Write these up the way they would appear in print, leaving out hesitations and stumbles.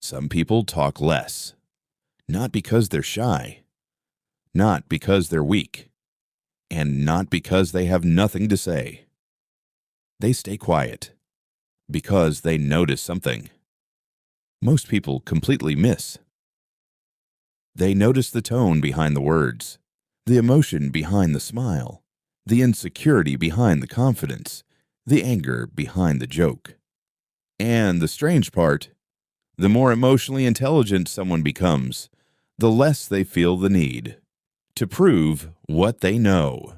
Some people talk less, not because they're shy, not because they're weak, and not because they have nothing to say. They stay quiet because they notice something most people completely miss. They notice the tone behind the words, the emotion behind the smile, the insecurity behind the confidence, the anger behind the joke. And the strange part, the more emotionally intelligent someone becomes, the less they feel the need to prove what they know.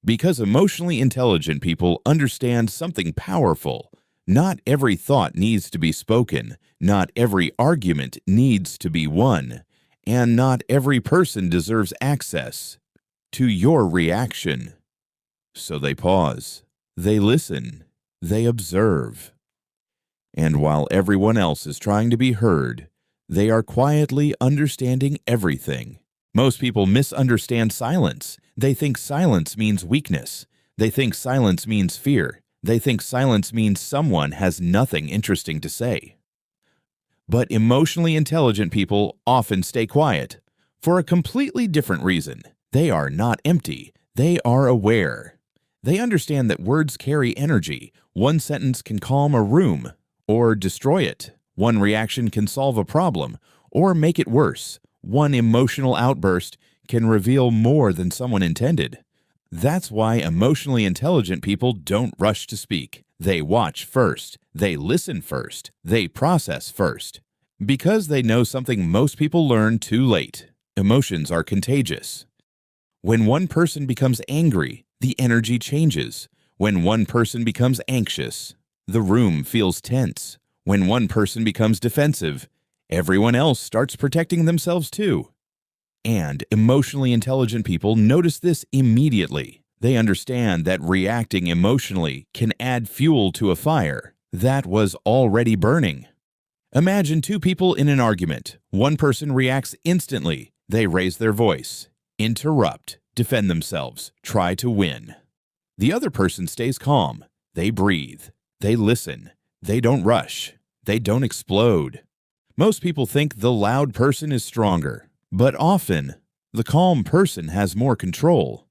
Because emotionally intelligent people understand something powerful. Not every thought needs to be spoken, not every argument needs to be won, and not every person deserves access to your reaction. So they pause, they listen, they observe. And while everyone else is trying to be heard, they are quietly understanding everything. Most people misunderstand silence. They think silence means weakness. They think silence means fear. They think silence means someone has nothing interesting to say. But emotionally intelligent people often stay quiet for a completely different reason. They are not empty. They are aware. They understand that words carry energy. One sentence can calm a room or destroy it. One reaction can solve a problem or make it worse. One emotional outburst can reveal more than someone intended. That's why emotionally intelligent people don't rush to speak. They watch first. They listen first. They process first. Because they know something most people learn too late. Emotions are contagious. When one person becomes angry, the energy changes. When one person becomes anxious, the room feels tense. When one person becomes defensive, everyone else starts protecting themselves too. And emotionally intelligent people notice this immediately. They understand that reacting emotionally can add fuel to a fire that was already burning. Imagine two people in an argument. One person reacts instantly. They raise their voice, interrupt, defend themselves, try to win. The other person stays calm. They breathe. They listen. They don't rush. They don't explode. Most people think the loud person is stronger, but often the calm person has more control.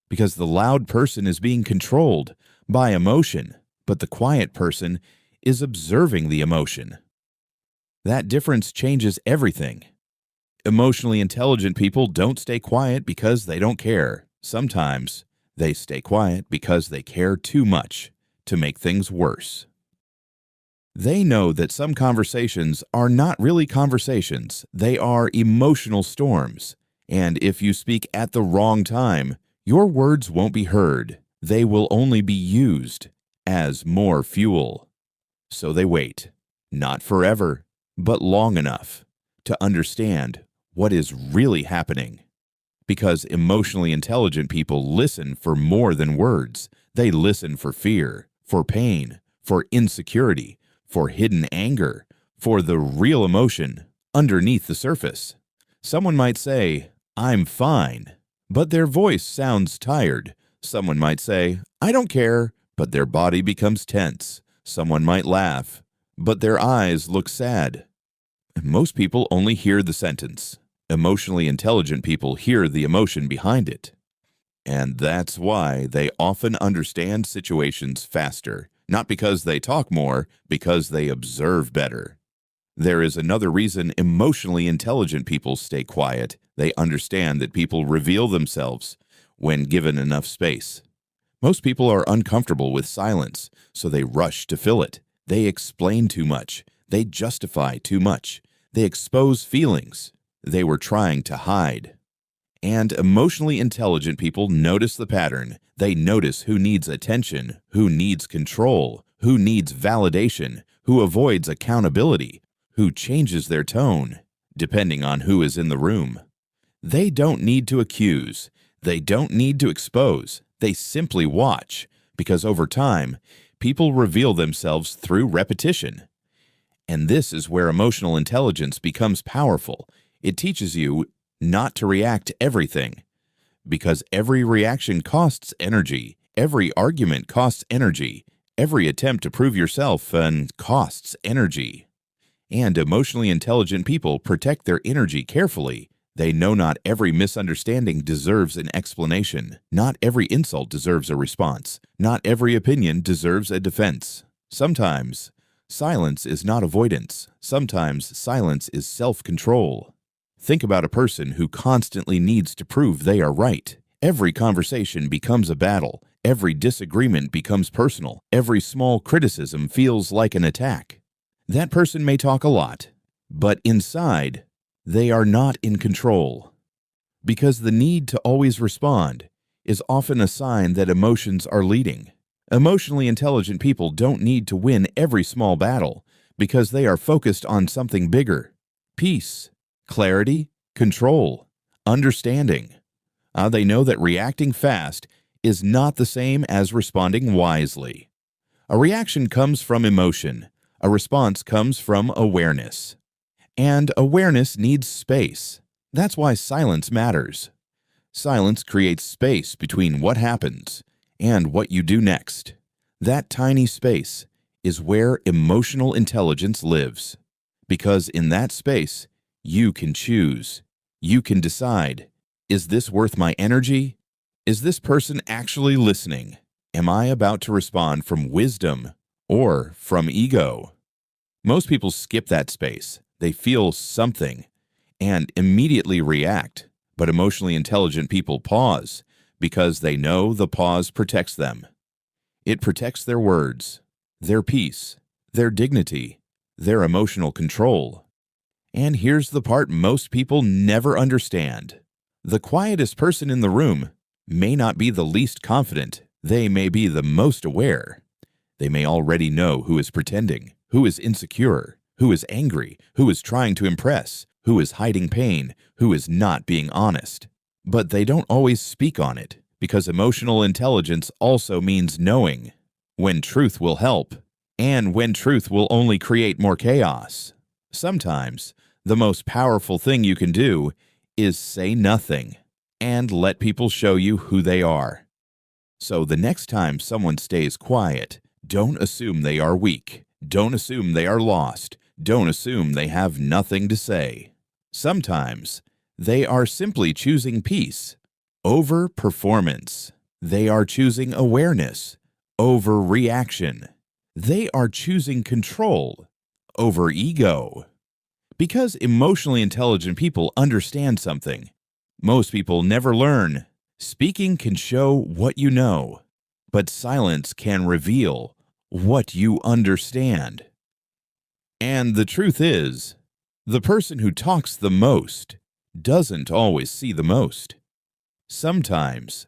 Because the loud person is being controlled by emotion, but the quiet person is observing the emotion. That difference changes everything. Emotionally intelligent people don't stay quiet because they don't care. Sometimes they stay quiet because they care too much to make things worse. They know that some conversations are not really conversations. They are emotional storms. And if you speak at the wrong time, your words won't be heard. They will only be used as more fuel. So they wait, not forever, but long enough to understand what is really happening. Because emotionally intelligent people listen for more than words. They listen for fear, for pain, for insecurity, for hidden anger, for the real emotion underneath the surface. Someone might say, "I'm fine," but their voice sounds tired. Someone might say, "I don't care," but their body becomes tense. Someone might laugh, but their eyes look sad. Most people only hear the sentence. Emotionally intelligent people hear the emotion behind it. And that's why they often understand situations faster. Not because they talk more, because they observe better. There is another reason emotionally intelligent people stay quiet. They understand that people reveal themselves when given enough space. Most people are uncomfortable with silence, so they rush to fill it. They explain too much. They justify too much. They expose feelings they were trying to hide. And emotionally intelligent people notice the pattern. They notice who needs attention, who needs control, who needs validation, who avoids accountability, who changes their tone, depending on who is in the room. They don't need to accuse. They don't need to expose. They simply watch, because over time, people reveal themselves through repetition. And this is where emotional intelligence becomes powerful. It teaches you not to react to everything, because every reaction costs energy. Every argument costs energy. Every attempt to prove yourself costs energy. And emotionally intelligent people protect their energy carefully. They know not every misunderstanding deserves an explanation. Not every insult deserves a response. Not every opinion deserves a defense. Sometimes, silence is not avoidance. Sometimes silence is self-control. Think about a person who constantly needs to prove they are right. Every conversation becomes a battle. Every disagreement becomes personal. Every small criticism feels like an attack. That person may talk a lot, but inside, they are not in control. Because the need to always respond is often a sign that emotions are leading. Emotionally intelligent people don't need to win every small battle because they are focused on something bigger: peace, clarity, control, understanding. They know that reacting fast is not the same as responding wisely. A reaction comes from emotion. A response comes from awareness. And awareness needs space. That's why silence matters. Silence creates space between what happens and what you do next. That tiny space is where emotional intelligence lives. Because in that space, you can choose. You can decide, is this worth my energy? Is this person actually listening? Am I about to respond from wisdom or from ego? Most people skip that space. They feel something and immediately react. But emotionally intelligent people pause because they know the pause protects them. It protects their words, their peace, their dignity, their emotional control. And here's the part most people never understand. The quietest person in the room may not be the least confident. They may be the most aware. They may already know who is pretending, who is insecure, who is angry, who is trying to impress, who is hiding pain, who is not being honest. But they don't always speak on it, because emotional intelligence also means knowing when truth will help and when truth will only create more chaos. Sometimes, the most powerful thing you can do is say nothing and let people show you who they are. So the next time someone stays quiet, don't assume they are weak. Don't assume they are lost. Don't assume they have nothing to say. Sometimes, they are simply choosing peace over performance. They are choosing awareness over reaction. They are choosing control over ego. Because emotionally intelligent people understand something most people never learn. Speaking can show what you know, but silence can reveal what you understand. And the truth is, the person who talks the most doesn't always see the most. Sometimes,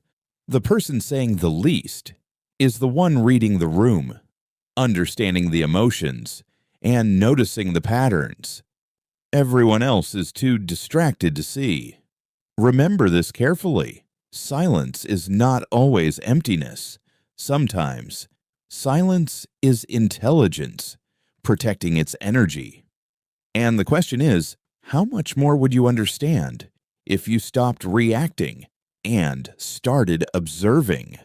the person saying the least is the one reading the room, understanding the emotions, and noticing the patterns. Everyone else is too distracted to see. Remember this carefully. Silence is not always emptiness. Sometimes, silence is intelligence, protecting its energy. And the question is, how much more would you understand if you stopped reacting and started observing?